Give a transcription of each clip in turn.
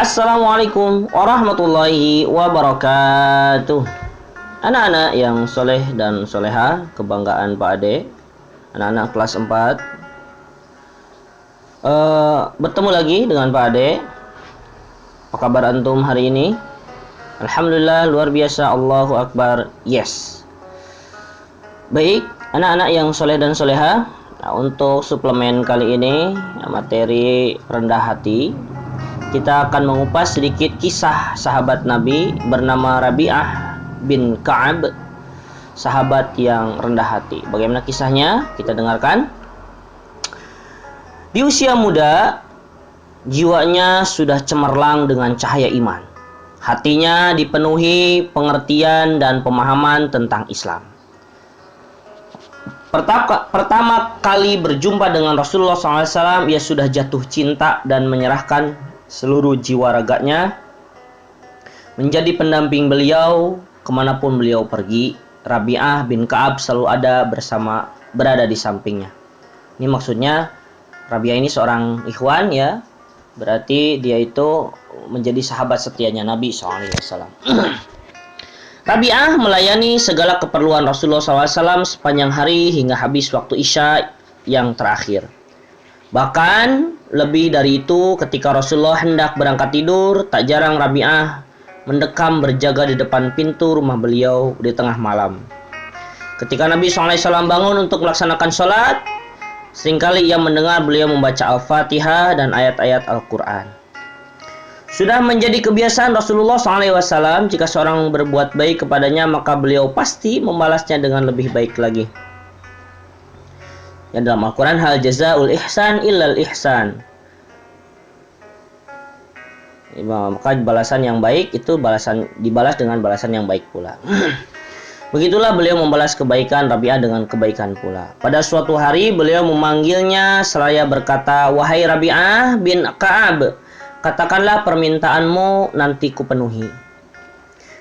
Assalamualaikum warahmatullahi wabarakatuh. Anak-anak yang soleh dan soleha, kebanggaan Pak Ade, anak-anak kelas 4. Bertemu lagi dengan Pak Ade. Apa kabar antum hari ini? Alhamdulillah, luar biasa, Allahu Akbar, yes. Baik, anak-anak yang soleh dan soleha, untuk suplemen kali ini, materi rendah hati, kita akan mengupas sedikit kisah sahabat Nabi bernama Rabi'ah bin Ka'ab, sahabat yang rendah hati. Bagaimana kisahnya? Kita dengarkan. Di usia muda, jiwanya sudah cemerlang dengan cahaya iman. Hatinya dipenuhi pengertian dan pemahaman tentang Islam. Pertama kali berjumpa dengan Rasulullah SAW, ia sudah jatuh cinta dan menyerahkan seluruh jiwa raganya menjadi pendamping beliau kemanapun beliau pergi. Rabi'ah bin Ka'ab selalu berada di sampingnya. Ini maksudnya Rabi'ah ini seorang ikhwan, ya, berarti dia itu menjadi sahabat setianya Nabi SAW. Rabi'ah melayani segala keperluan Rasulullah SAW sepanjang hari hingga habis waktu Isya yang terakhir. Bahkan lebih dari itu, ketika Rasulullah hendak berangkat tidur, tak jarang Rabi'ah mendekam berjaga di depan pintu rumah beliau di tengah malam. Ketika Nabi SAW bangun untuk melaksanakan sholat, seringkali ia mendengar beliau membaca Al-Fatihah dan ayat-ayat Al-Quran. Sudah menjadi kebiasaan Rasulullah SAW, jika seorang berbuat baik kepadanya, maka beliau pasti membalasnya dengan lebih baik lagi. Yang dalam Al-Quran, hal jazaul ihsan illal ihsan. Maka balasan yang baik itu dibalas dengan balasan yang baik pula. Begitulah beliau membalas kebaikan Rabi'ah dengan kebaikan pula. Pada suatu hari beliau memanggilnya seraya berkata, "Wahai Rabi'ah bin Ka'ab, katakanlah permintaanmu, nanti kupenuhi."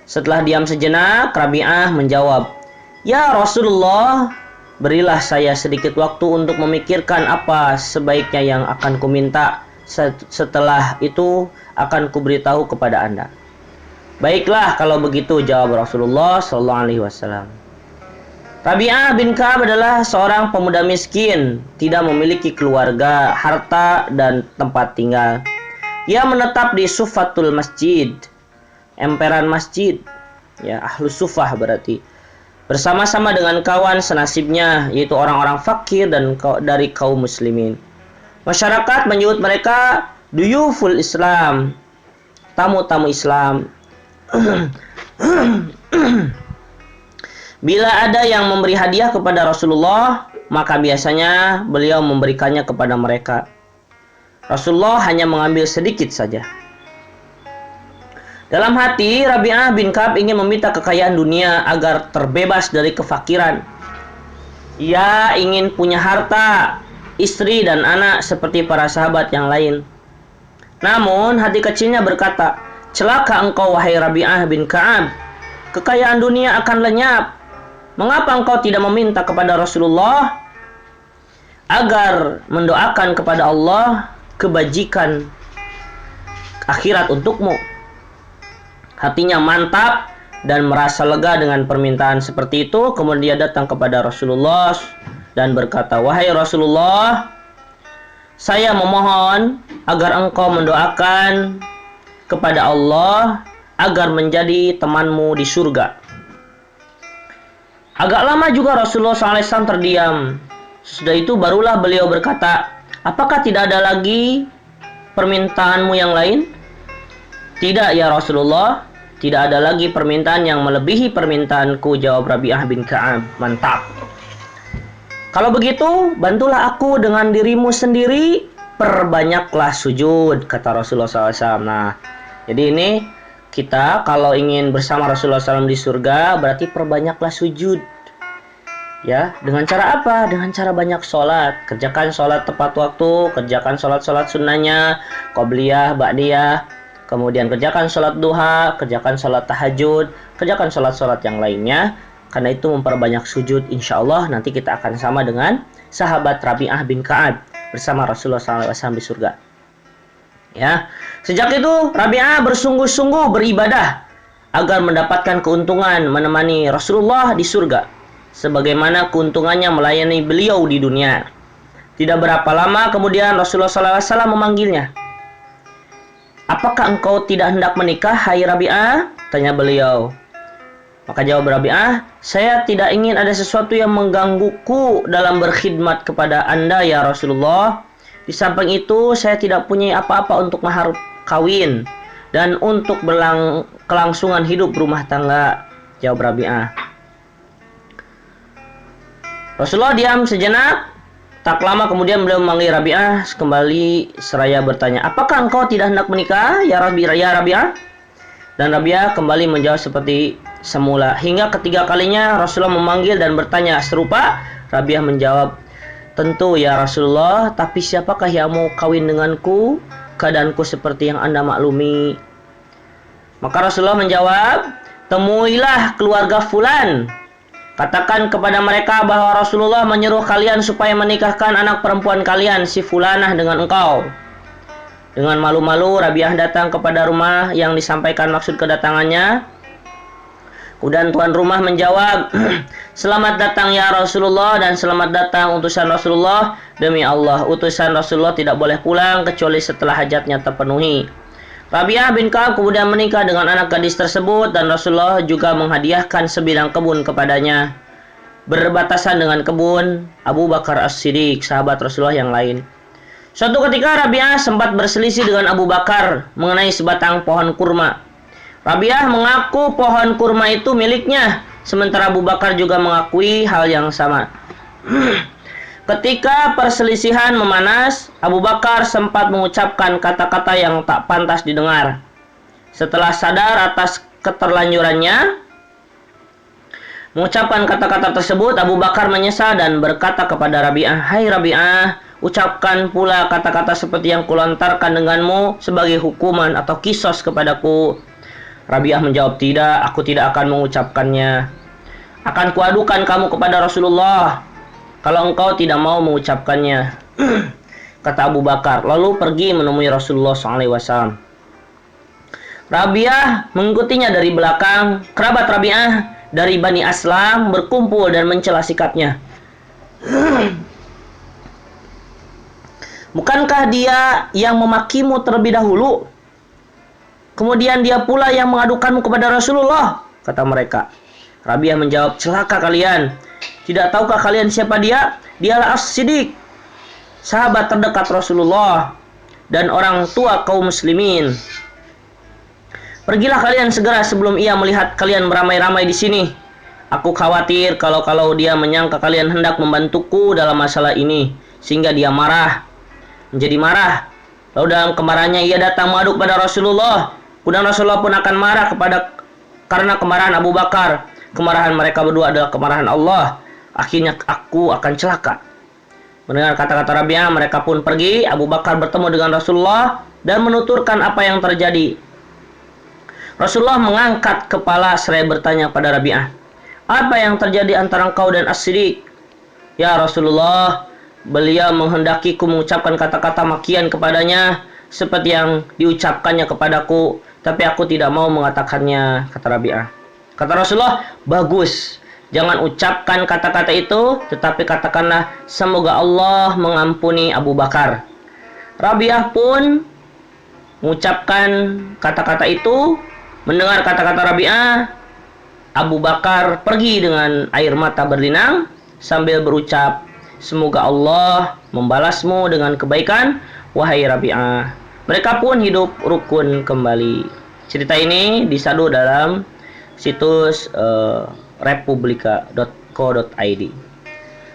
Setelah diam sejenak, Rabi'ah menjawab, "Ya Rasulullah, berilah saya sedikit waktu untuk memikirkan apa sebaiknya yang akan kuminta. Setelah itu akan kuberitahu kepada Anda." "Baiklah kalau begitu," jawab Rasulullah SAW. Rabi'ah bin Ka'ab adalah seorang pemuda miskin, tidak memiliki keluarga, harta, dan tempat tinggal. Ia menetap di Sufatul Masjid, emperan masjid, ya, Ahlus Sufah berarti, bersama-sama dengan kawan senasibnya, yaitu orang-orang fakir dan dari kaum muslimin. Masyarakat menyebut mereka duyuful Islam, tamu-tamu Islam. Bila ada yang memberi hadiah kepada Rasulullah, maka biasanya beliau memberikannya kepada mereka. Rasulullah hanya mengambil sedikit saja. Dalam hati, Rabi'ah bin Ka'ab ingin meminta kekayaan dunia agar terbebas dari kefakiran. Ia ingin punya harta, istri, dan anak seperti para sahabat yang lain. Namun, hati kecilnya berkata, "Celaka engkau, wahai Rabi'ah bin Ka'ab. Kekayaan dunia akan lenyap. Mengapa engkau tidak meminta kepada Rasulullah agar mendoakan kepada Allah kebajikan akhirat untukmu?" Hatinya mantap dan merasa lega dengan permintaan seperti itu. Kemudian dia datang kepada Rasulullah dan berkata, "Wahai Rasulullah, saya memohon agar engkau mendoakan kepada Allah agar menjadi temanmu di surga." Agak lama juga Rasulullah SAW terdiam. Sesudah itu barulah beliau berkata, "Apakah tidak ada lagi permintaanmu yang lain?" "Tidak ya Rasulullah, tidak ada lagi permintaan yang melebihi permintaanku," jawab Rabi'ah bin Ka'ab. Mantap. "Kalau begitu, bantulah aku dengan dirimu sendiri, perbanyaklah sujud," kata Rasulullah SAW. Nah, jadi ini kita kalau ingin bersama Rasulullah SAW di surga, berarti perbanyaklah sujud. Ya, dengan cara apa? Dengan cara banyak sholat. Kerjakan sholat tepat waktu, kerjakan sholat-sholat sunnahnya, qobliyah, ba'diyah. Kemudian kerjakan sholat duha, kerjakan sholat tahajud, kerjakan sholat-sholat yang lainnya. Karena itu memperbanyak sujud, insya Allah nanti kita akan sama dengan sahabat Rabi'ah bin Ka'ab bersama Rasulullah SAW di surga. Ya. Sejak itu Rabi'ah bersungguh-sungguh beribadah agar mendapatkan keuntungan menemani Rasulullah di surga, sebagaimana keuntungannya melayani beliau di dunia. Tidak berapa lama kemudian Rasulullah SAW memanggilnya. "Apakah engkau tidak hendak menikah, hai Rabi'ah?" tanya beliau. Maka jawab Rabi'ah, "Saya tidak ingin ada sesuatu yang menggangguku dalam berkhidmat kepada Anda ya Rasulullah. Di samping itu, saya tidak punya apa-apa untuk mahar kawin dan untuk kelangsungan hidup rumah tangga," jawab Rabi'ah. Rasulullah diam sejenak. Tak lama kemudian beliau memanggil Rabi'ah kembali seraya bertanya, "Apakah engkau tidak hendak menikah ya Rabi'ah?" Dan Rabi'ah kembali menjawab seperti semula. Hingga ketiga kalinya Rasulullah memanggil dan bertanya serupa. Rabi'ah menjawab, "Tentu ya Rasulullah, tapi siapakah yang mau kawin denganku? Keadaanku seperti yang Anda maklumi." Maka Rasulullah menjawab, "Temuilah keluarga fulan. Katakan kepada mereka bahwa Rasulullah menyuruh kalian supaya menikahkan anak perempuan kalian, si fulanah, dengan engkau." Dengan malu-malu Rabi'ah datang kepada rumah yang disampaikan maksud kedatangannya. Kemudian tuan rumah menjawab, "Selamat datang ya Rasulullah dan selamat datang utusan Rasulullah. Demi Allah, utusan Rasulullah tidak boleh pulang kecuali setelah hajatnya terpenuhi." Rabi'ah bin Ka'ab kemudian menikah dengan anak gadis tersebut dan Rasulullah juga menghadiahkan sebidang kebun kepadanya, berbatasan dengan kebun Abu Bakar As-Siddiq, sahabat Rasulullah yang lain. Suatu ketika Rabi'ah sempat berselisih dengan Abu Bakar mengenai sebatang pohon kurma. Rabi'ah mengaku pohon kurma itu miliknya, sementara Abu Bakar juga mengakui hal yang sama. Ketika perselisihan memanas, Abu Bakar sempat mengucapkan kata-kata yang tak pantas didengar. Setelah sadar atas keterlanjurannya mengucapkan kata-kata tersebut, Abu Bakar menyesal dan berkata kepada Rabi'ah, "Hai Rabi'ah, ucapkan pula kata-kata seperti yang kulontarkan denganmu sebagai hukuman atau kisos kepadaku." Rabi'ah menjawab, "Tidak, aku tidak akan mengucapkannya. Akan kuadukan kamu kepada Rasulullah kalau engkau tidak mau mengucapkannya," kata Abu Bakar, lalu pergi menemui Rasulullah SAW. Rabi'ah mengikutinya dari belakang. Kerabat Rabi'ah dari Bani Aslam berkumpul dan mencela sikapnya. "Bukankah dia yang memakimu terlebih dahulu? Kemudian dia pula yang mengadukanmu kepada Rasulullah," kata mereka. Rabi'ah menjawab, "Celaka kalian. Tidak tahukah kalian siapa dia? Dialah As-Siddiq, sahabat terdekat Rasulullah dan orang tua kaum muslimin. Pergilah kalian segera sebelum ia melihat kalian beramai-ramai di sini. Aku khawatir kalau dia menyangka kalian hendak membantuku dalam masalah ini, sehingga dia menjadi marah. Lalu dalam kemarahannya ia datang mengadu kepada Rasulullah. Kemudian Rasulullah pun akan marah karena kemarahan Abu Bakar. Kemarahan mereka berdua adalah kemarahan Allah. Akhirnya aku akan celaka." Mendengar kata-kata Rabi'ah, mereka pun pergi. Abu Bakar bertemu dengan Rasulullah dan menuturkan apa yang terjadi. Rasulullah mengangkat kepala seraya bertanya pada Rabi'ah, "Apa yang terjadi antara engkau dan As-Siddiq?" "Ya Rasulullah, beliau menghendakiku mengucapkan kata-kata makian kepadanya seperti yang diucapkannya kepadaku, tapi aku tidak mau mengatakannya," kata Rabi'ah. Kata Rasulullah, "Bagus. Jangan ucapkan kata-kata itu, tetapi katakanlah, semoga Allah mengampuni Abu Bakar." Rabi'ah pun mengucapkan kata-kata itu. Mendengar kata-kata Rabi'ah, Abu Bakar pergi dengan air mata berlinang sambil berucap, "Semoga Allah membalasmu dengan kebaikan, wahai Rabi'ah." Mereka pun hidup rukun kembali. Cerita ini disadu dalam situs republika.co.id.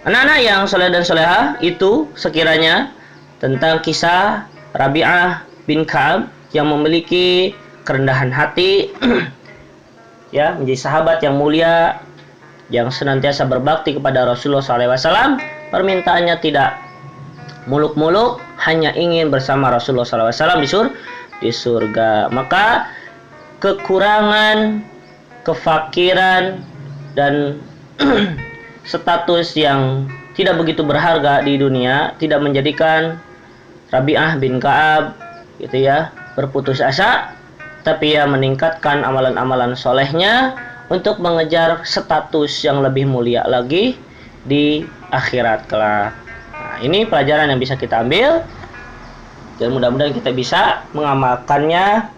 Anak-anak yang soleh dan soleha, itu sekiranya tentang kisah Rabi'ah bin Ka'ab yang memiliki kerendahan hati, ya, menjadi sahabat yang mulia, yang senantiasa berbakti kepada Rasulullah SAW. Permintaannya tidak muluk-muluk, hanya ingin bersama Rasulullah SAW di surga. Maka kekurangan, kefakiran, dan status yang tidak begitu berharga di dunia tidak menjadikan Rabi'ah bin Ka'ab gitu ya, berputus asa, tapi ia meningkatkan amalan-amalan solehnya untuk mengejar status yang lebih mulia lagi di akhirat kelak. Nah, ini pelajaran yang bisa kita ambil dan mudah-mudahan kita bisa mengamalkannya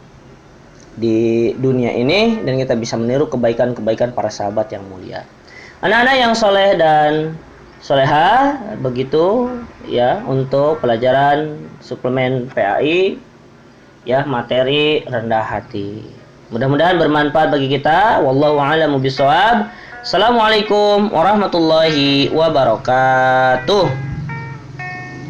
di dunia ini dan kita bisa meniru kebaikan-kebaikan para sahabat yang mulia. Anak-anak yang soleh dan soleha, begitu ya untuk pelajaran suplemen PAI ya, materi rendah hati. Mudah-mudahan bermanfaat bagi kita. Wallahu a'lamu bishawab. Assalamualaikum warahmatullahi wabarakatuh.